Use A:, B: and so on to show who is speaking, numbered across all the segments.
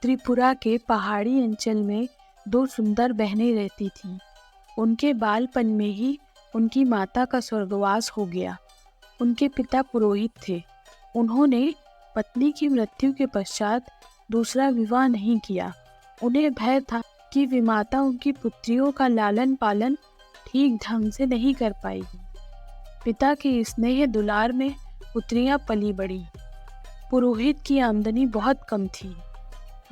A: त्रिपुरा के पहाड़ी अंचल में दो सुंदर बहनें रहती थीं। उनके बालपन में ही उनकी माता का स्वर्गवास हो गया। उनके पिता पुरोहित थे। उन्होंने पत्नी की मृत्यु के पश्चात दूसरा विवाह नहीं किया। उन्हें भय था कि विमाता उनकी पुत्रियों का लालन पालन ठीक ढंग से नहीं कर पाएगी। पिता के स्नेह दुलार में पुत्रियां पली बढ़ी। पुरोहित की आमदनी बहुत कम थी।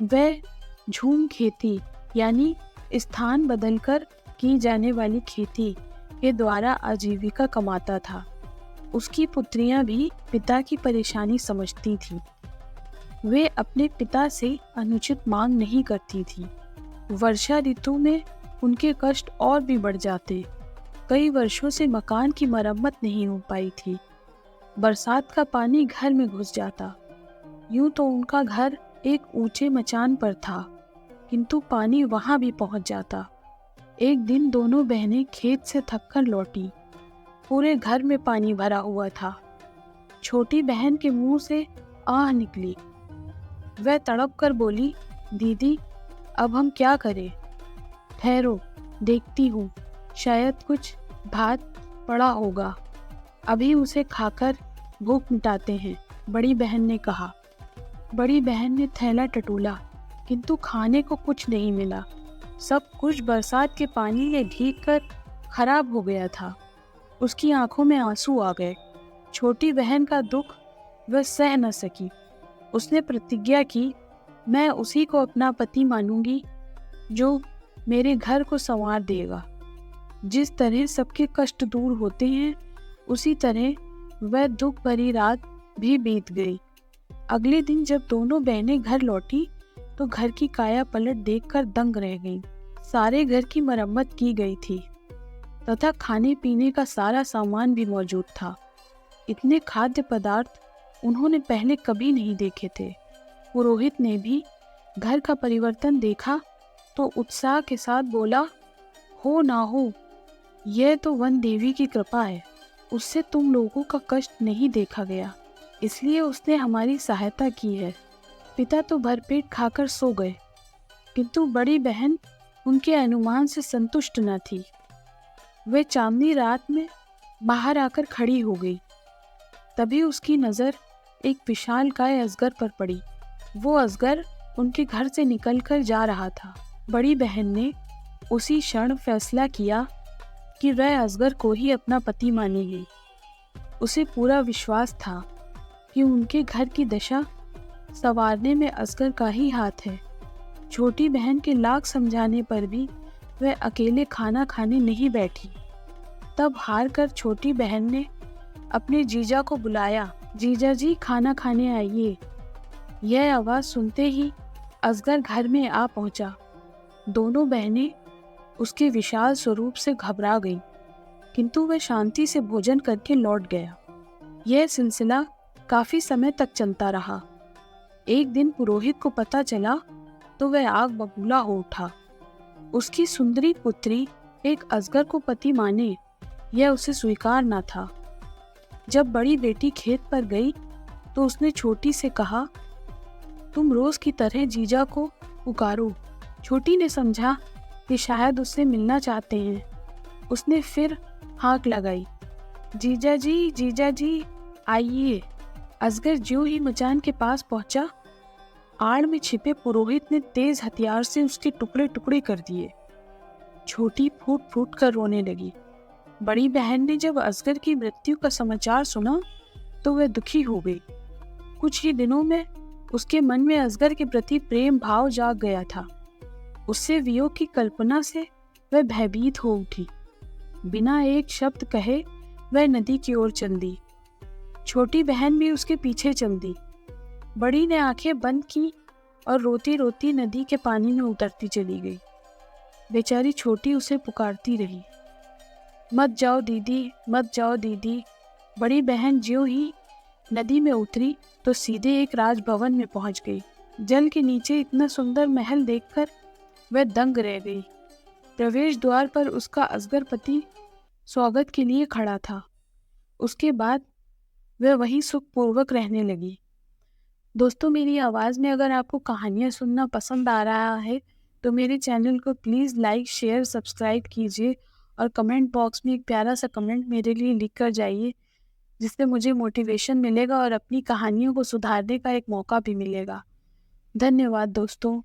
A: वह झूम खेती यानी स्थान बदलकर की जाने वाली खेती के द्वारा आजीविका कमाता था। उसकी पुत्रियां भी पिता की परेशानी समझती थीं। वे अपने पिता से अनुचित मांग नहीं करती थीं। वर्षा ऋतु में उनके कष्ट और भी बढ़ जाते। कई वर्षों से मकान की मरम्मत नहीं हो पाई थी। बरसात का पानी घर में घुस जाता। यूं तो उनका घर एक ऊंचे मचान पर था, किंतु पानी वहां भी पहुंच जाता। एक दिन दोनों बहनें खेत से थककर लौटी। पूरे घर में पानी भरा हुआ था। छोटी बहन के मुंह से आह निकली। वह तड़प कर बोली, दीदी, अब हम क्या करें? ठहरो, देखती हूँ, शायद कुछ भात पड़ा होगा, अभी उसे खाकर भूख मिटाते हैं, बड़ी बहन ने कहा। बड़ी बहन ने थैला टटोला, किंतु खाने को कुछ नहीं मिला। सब कुछ बरसात के पानी में भीगकर खराब हो गया था। उसकी आंखों में आंसू आ गए। छोटी बहन का दुख वह सह न सकी। उसने प्रतिज्ञा की, मैं उसी को अपना पति मानूंगी जो मेरे घर को संवार देगा। जिस तरह सबके कष्ट दूर होते हैं, उसी तरह वह दुख भरी रात भी बीत गई। अगले दिन जब दोनों बहनें घर लौटी तो घर की काया पलट देखकर दंग रह गईं। सारे घर की मरम्मत की गई थी तथा खाने पीने का सारा सामान भी मौजूद था। इतने खाद्य पदार्थ उन्होंने पहले कभी नहीं देखे थे। पुरोहित ने भी घर का परिवर्तन देखा तो उत्साह के साथ बोला, हो ना हो, यह तो वन देवी की कृपा है। उससे तुम लोगों का कष्ट नहीं देखा गया, इसलिए उसने हमारी सहायता की है। पिता तो भरपेट खाकर सो गए, किंतु बड़ी बहन उनके अनुमान से संतुष्ट न थी। वह चांदनी रात में बाहर आकर खड़ी हो गई। तभी उसकी नज़र एक विशालकाय अजगर पर पड़ी। वो अजगर उनके घर से निकलकर जा रहा था। बड़ी बहन ने उसी क्षण फैसला किया कि वह अजगर को ही अपना पति मानेगी। उसे पूरा विश्वास था कि उनके घर की दशा संवारने में अजगर का ही हाथ है। छोटी बहन के लाख समझाने पर भी वह अकेले खाना खाने नहीं बैठी। तब हार कर छोटी बहन ने अपने जीजा को बुलाया, जीजा जी, खाना खाने आइए। यह आवाज़ सुनते ही अजगर घर में आ पहुंचा। दोनों बहनें उसके विशाल स्वरूप से घबरा गईं, किंतु वह शांति से भोजन करके लौट गया। यह सिलसिला काफी समय तक चलता रहा। एक दिन पुरोहित को पता चला तो वह आग बबूला हो उठा। उसकी सुंदरी पुत्री एक अजगर को पति माने, यह उसे स्वीकार न था। जब बड़ी बेटी खेत पर गई तो उसने छोटी से कहा, तुम रोज की तरह जीजा को पुकारो। छोटी ने समझा कि शायद उससे मिलना चाहते हैं। उसने फिर हाक लगाई, जीजा जी, आइए। अजगर ज्यों ही मचान के पास पहुंचा, आड़ में छिपे पुरोहित ने तेज हथियार से उसके टुकड़े टुकड़े कर दिए। छोटी फूट फूट कर रोने लगी। बड़ी बहन ने जब अजगर की मृत्यु का समाचार सुना तो वह दुखी हो गई। कुछ ही दिनों में उसके मन में अजगर के प्रति प्रेम भाव जाग गया था। उससे वियोग की कल्पना से वह भयभीत हो उठी। बिना एक शब्द कहे वह नदी की ओर चल दी। छोटी बहन भी उसके पीछे चल दी। बड़ी ने आंखें बंद की और रोती रोती नदी के पानी में उतरती चली गई। बेचारी छोटी उसे पुकारती रही, मत जाओ दीदी, मत जाओ दीदी। बड़ी बहन ज्यों ही नदी में उतरी तो सीधे एक राजभवन में पहुंच गई। जल के नीचे इतना सुंदर महल देखकर वह दंग रह गई। प्रवेश द्वार पर उसका अजगर पति स्वागत के लिए खड़ा था। उसके बाद वह वहीं सुखपूर्वक रहने लगी। दोस्तों, मेरी आवाज़ में अगर आपको कहानियाँ सुनना पसंद आ रहा है तो मेरे चैनल को प्लीज़ लाइक, शेयर, सब्सक्राइब कीजिए और कमेंट बॉक्स में एक प्यारा सा कमेंट मेरे लिए लिख कर जाइए, जिससे मुझे मोटिवेशन मिलेगा और अपनी कहानियों को सुधारने का एक मौका भी मिलेगा। धन्यवाद दोस्तों।